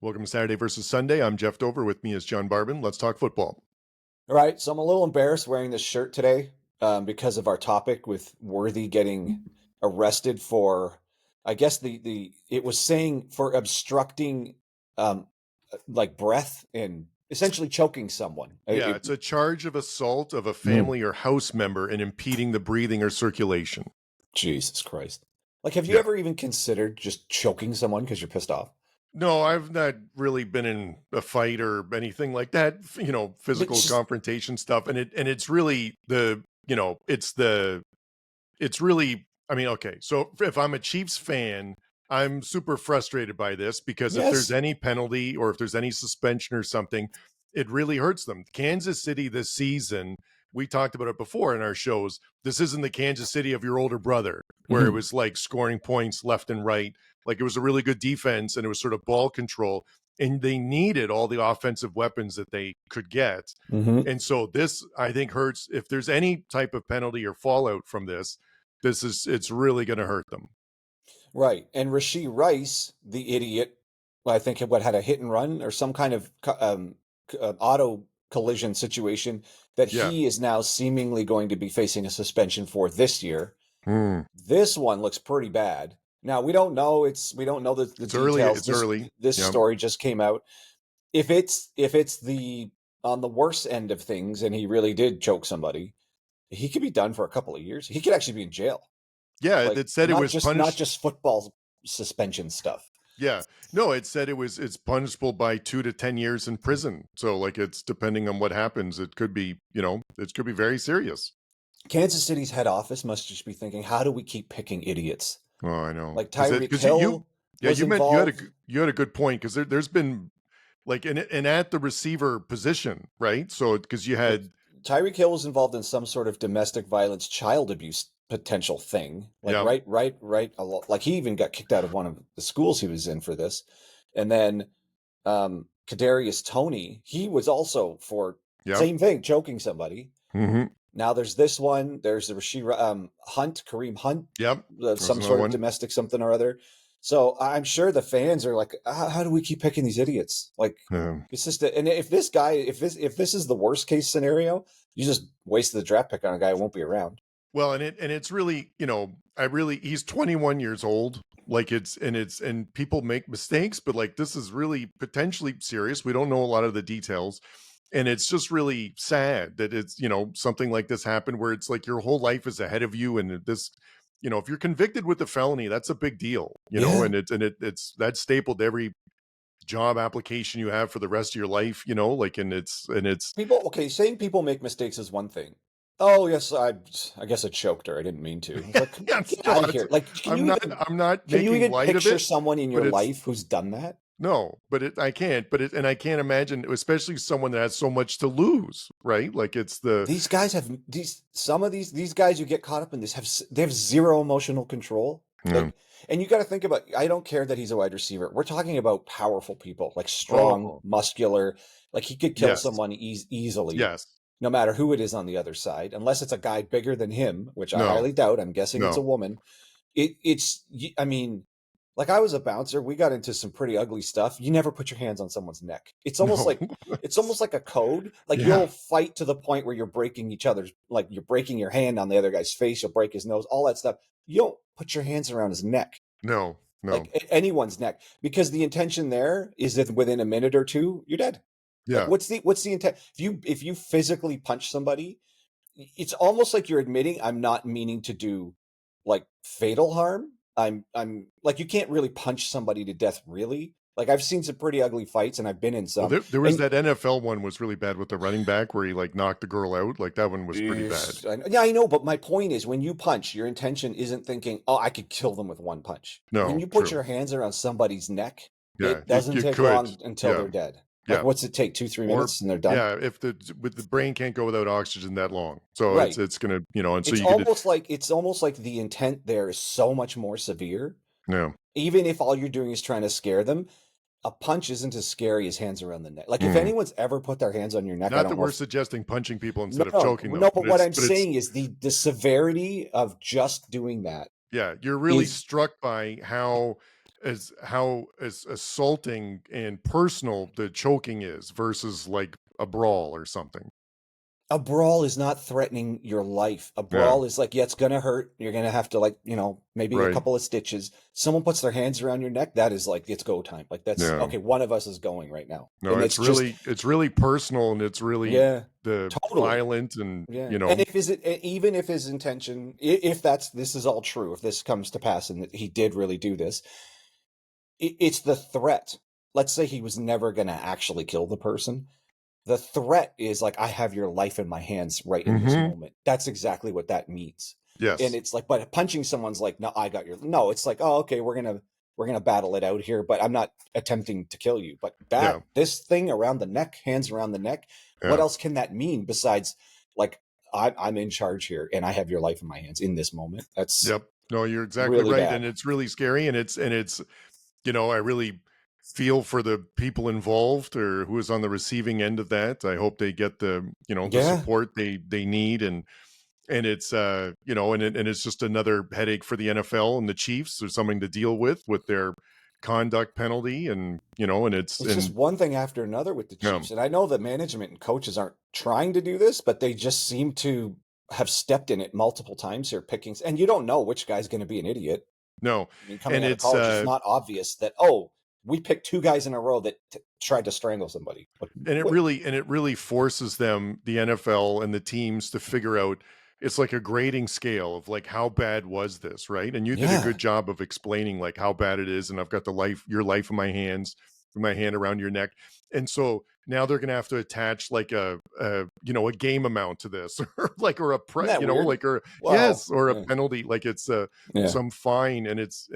Welcome to Saturday versus Sunday. I'm Jeff Dover. With me is John Barban. Let's talk football. All right, so I'm a little embarrassed wearing this shirt today because of our topic with Worthy getting arrested for, I guess the it was saying for obstructing like breath and essentially choking someone. Yeah, it's a charge of assault of a Mm. family or house member and impeding the breathing or circulation. Jesus Christ. Like, have you Yeah. ever even considered just choking someone because you're pissed off? No, I've not really been in a fight or anything like that, But physical just, confrontation stuff. And it's really it's really, I mean, okay. So if I'm a Chiefs fan, I'm super frustrated by this because if there's yes. any penalty or if there's any suspension or something, it really hurts them. Kansas City this season, we talked about it before in our shows. This isn't the Kansas City of your older brother, where it Mhm. was like scoring points left and right. Like it was a really good defense and it was sort of ball control. And they needed all the offensive weapons that they could get. Mhm. And so this, I think, hurts. If there's any type of penalty or fallout from this, it's really going to hurt them. Right. And Rasheed Rice, the idiot, I think had a hit and run or some kind of auto collision situation that Yeah. he is now seemingly going to be facing a suspension for this year. Mm. This one looks pretty bad. Now we don't know the It's early. details. It's early. This Yeah. story just came out. If it's the on the worst end of things and he really did choke somebody, he could be done for a couple of years. He could actually be in jail. Yeah. Like It said it was not punished. just football suspension stuff. Yeah. No, it said it's punishable by 2 to 10 years in prison. So like it's depending on what happens, it could be, it could be very serious. Kansas City's head office must just be thinking, how do we keep picking idiots? Oh, I know. Like Tyreek Because you Hill yeah, was you involved. had a good point because there's been like and at the receiver position, right? So because you Like had Tyreek Hill was involved in some sort of domestic violence, child abuse potential thing. Like yeah, right. Like he even got kicked out of one of the schools he was in for this. And then Kadarius Toney, he was also for yeah. same thing, choking somebody. Mm-hmm. Now there's this one. There's the Hunt, Kareem Hunt, Yep. There's some another sort of one. domestic something or other. So I'm sure the fans are like, how do we keep picking these idiots? Like it's just, and if this guy, if this is the worst case scenario, you just wasted the draft pick on a guy who won't be around. Well, and it's really, he's 21 years old. Like and people make mistakes, but like this is really potentially serious. We don't know a lot of the details. And it's just really sad that it's, something like this happened where it's like your whole life is ahead of you. And this, if you're convicted with a felony, that's a big deal, Yeah. it's that's stapled to every job application you have for the rest of your life, like, and it's People, okay, saying people make mistakes is one thing. Oh yes, I guess I choked her. I didn't mean to. It's like, come on, yes, get no, out of here. Like, I'm not can you making even light of picture it, someone in but your it's life who's done that? no, but I can't, and I can't imagine, especially someone that has so much to lose, right? Like it's the, These guys have some of these guys who get caught up in this they have zero emotional control. yeah. Like, and you got to think about, I don't care that he's a wide receiver. We're talking about powerful people, like strong, Oh, muscular. Like he could kill yes, someone easily, yes, no matter who it is on the other side, unless it's a guy bigger than him, which I no, highly doubt. I'm guessing it's a no, woman. I mean, like I was a bouncer. We got into some pretty ugly stuff. You never put your hands on someone's neck. no, It's almost like a code. Like yeah, you'll fight to the point where you're breaking each other's, like you're breaking your hand on the other guy's face. You'll break his nose, all that stuff. You don't put your hands around his neck, no, no, like anyone's neck, because the intention there is that within a minute or two, you're dead. Like yeah, what's the intent? If you physically punch somebody, it's almost like you're admitting I'm not meaning to do like fatal harm. I'm like, you can't really punch somebody to death, really. Like I've seen some pretty ugly fights and I've been in well, some. there was And that NFL one was really bad with the running back where he like knocked the girl out, like that one was pretty bad. yeah, I know, but my point is when you punch, your intention isn't thinking, "Oh, I could kill them with one punch." When No, you put true, your hands around somebody's neck, yeah, it doesn't you take could, long until yeah, they're dead. Like yeah. what's it take? 2, 3 Or minutes and they're done? yeah, if the brain can't go without oxygen that long, so Right. it's gonna, and so you could, It's almost like the intent there is so much more severe. yeah. Even if all you're doing is trying to scare them, a punch isn't as scary as hands around the neck. Like if Mm. anyone's ever put their hands on your neck, I Not don't that know we're if suggesting punching people no, instead of choking them, no, but what I'm but it's saying is the severity of just doing that yeah, you're really is struck by how as how as assaulting and personal the choking is versus like a brawl or something. A brawl is not threatening your life. A Yeah, brawl is like, yeah, it's gonna hurt. You're gonna have to, like, maybe a right. couple of stitches. Someone puts their hands around your neck, that is like, it's go time. Like, that's Yeah. okay, one of us is going right now. No, And it's really personal and it's really yeah, the totally. violent and Yeah. And even if his intention, if this is all true, if this comes to pass and that he did really do this, it's the threat. Let's say he was never gonna actually kill the person. The threat is like, I have your life in my hands right in this Mhm. moment. That's exactly what that means. And Yes. it's like, but punching someone's like, no, I got your, no, it's like, oh, okay, we're gonna battle it out here, but I'm not attempting to kill you. But Yeah. this thing around the neck, hands around the neck, what Yeah. else can that mean besides like, I'm in charge here and I have your life in my hands in this moment? That's Yep. No, you're exactly really right, bad. and it's really scary, and it's I really feel for the people involved or who is on the receiving end of that. I hope they get the Yeah. support they need, and it's and it's just another headache for the NFL and the Chiefs. There's something to deal with their conduct penalty, and it's It's just and one thing after another with the yeah. Chiefs. And I know that management and coaches aren't trying to do this, but they just seem to have stepped in it multiple times here, picking. And you don't know which guy's going to be an idiot. No, I mean, coming and out of it's college, it's not obvious that, oh, we picked two guys in a row that tried to strangle somebody. Like, what? and it really forces them, the NFL and the teams, to figure out, it's like a grading scale of like how bad was this, right? And you did a Yeah. good job of explaining like how bad it is, and I've got your life in my hands, my hand around your neck. And so now they're gonna have to attach like a game amount to this, or like or a Isn't that weird? like or Well, yes, or a yeah. penalty, like it's Yeah. some fine, and it's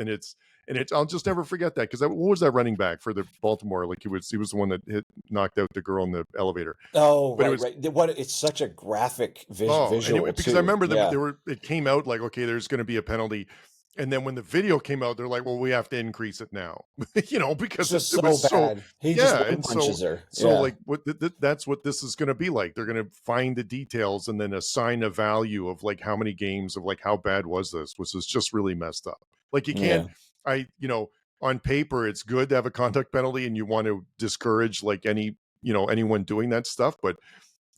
I'll just never forget that, because what was that running back for the Baltimore? Like he was the one that knocked out the girl in the elevator. Oh, But it right, was right. What? It's such a graphic anyway, visual because I too. remember Yeah. it came out like, okay, there's going to be a penalty, and then when the video came out, they're like, well, we have to increase it now, It's because just it was so so bad. He just yeah, one and so punches her. so Yeah. like that's what this is going to be like. They're going to find the details and then assign a value of like how many games of like how bad was this, which is just really messed up. Like you can't, Yeah. I on paper it's good to have a conduct penalty and you want to discourage like anyone doing that stuff, but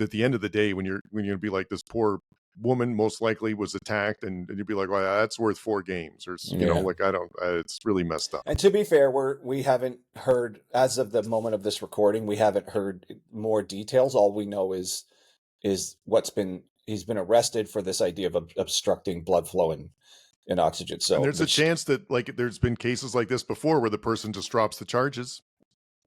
at the end of the day, when you're be like, this poor woman most likely was attacked, and you'd be like, well, that's worth 4 games, or Yeah. like I don't, it's really messed up. And to be fair, we haven't heard, as of the moment of this recording, we haven't heard more details. All we know is he's been arrested for this idea of obstructing blood flow and oxygen. And So there's a which chance that like there's been cases like this before where the person just drops the charges.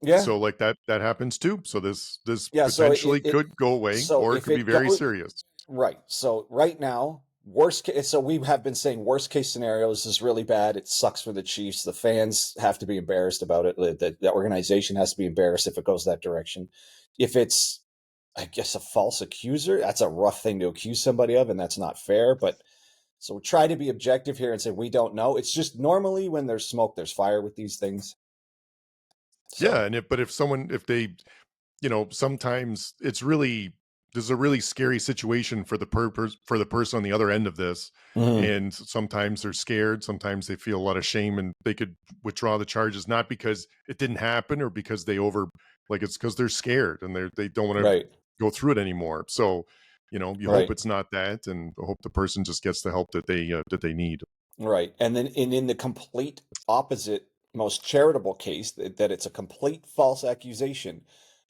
yeah. So like that happens too. So this Yeah, so potentially could go away, so or it if could be it very goes serious. right. So right now, worst case, so we have been saying worst case scenarios is really bad. It sucks for the Chiefs. The fans have to be embarrassed about it. The organization has to be embarrassed if it goes that direction. If it's, I guess, a false accuser, that's a rough thing to accuse somebody of, and that's not fair. But so try to be objective here and say we don't know. It's just normally when there's smoke, there's fire with these things. Yeah, So but if they sometimes it's really, there's a really scary situation for for the person on the other end of this, mhm. and sometimes they're scared, sometimes they feel a lot of shame, and they could withdraw the charges, not because it didn't happen or because it's because they're scared and they don't want to Right, go through it anymore. So you hope right. it's not that, and hope the person just gets the help that they need. Right. And then in the complete opposite, most charitable case, that it's a complete false accusation,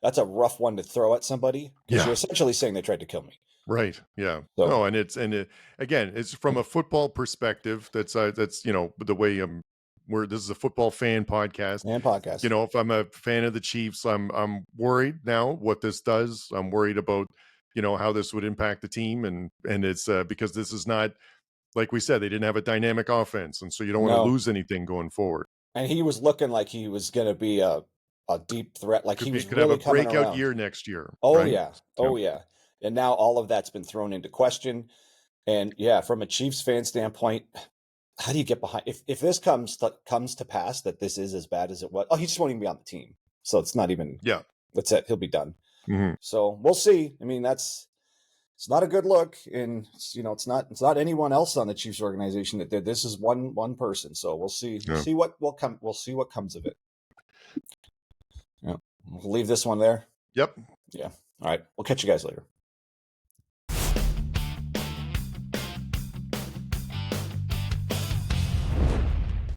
that's a rough one to throw at somebody because Yeah. you're essentially saying they tried to kill me. Right. Yeah. So, No, again, it's from a football perspective. That's the way this is a football fan podcast. and podcast. If I'm a fan of the Chiefs, I'm worried now what this does. I'm worried about how this would impact the team, and it's because this is not, like we said, they didn't have a dynamic offense, and so you don't want to No. lose anything going forward. And he was looking like he was going to be a deep threat. Like he was Could have a really coming breakout around. year next year, Oh, right? yeah. Yeah. Oh, yeah. And now all of that's been thrown into question. And yeah, from a Chiefs fan standpoint, how do you get behind if this comes to pass that this is as bad as it was? Oh, he just won't even be on the team. So it's not even Yeah. that's it. He'll be done. Mhm. So we'll see. I mean, that's it's not a good look, and it's not anyone else on the Chiefs organization that did this. Is one person. So we'll see. Yeah. See what will come. We'll see what comes of it. Yeah, we'll leave this one there. Yep. Yeah. All right. We'll catch you guys later.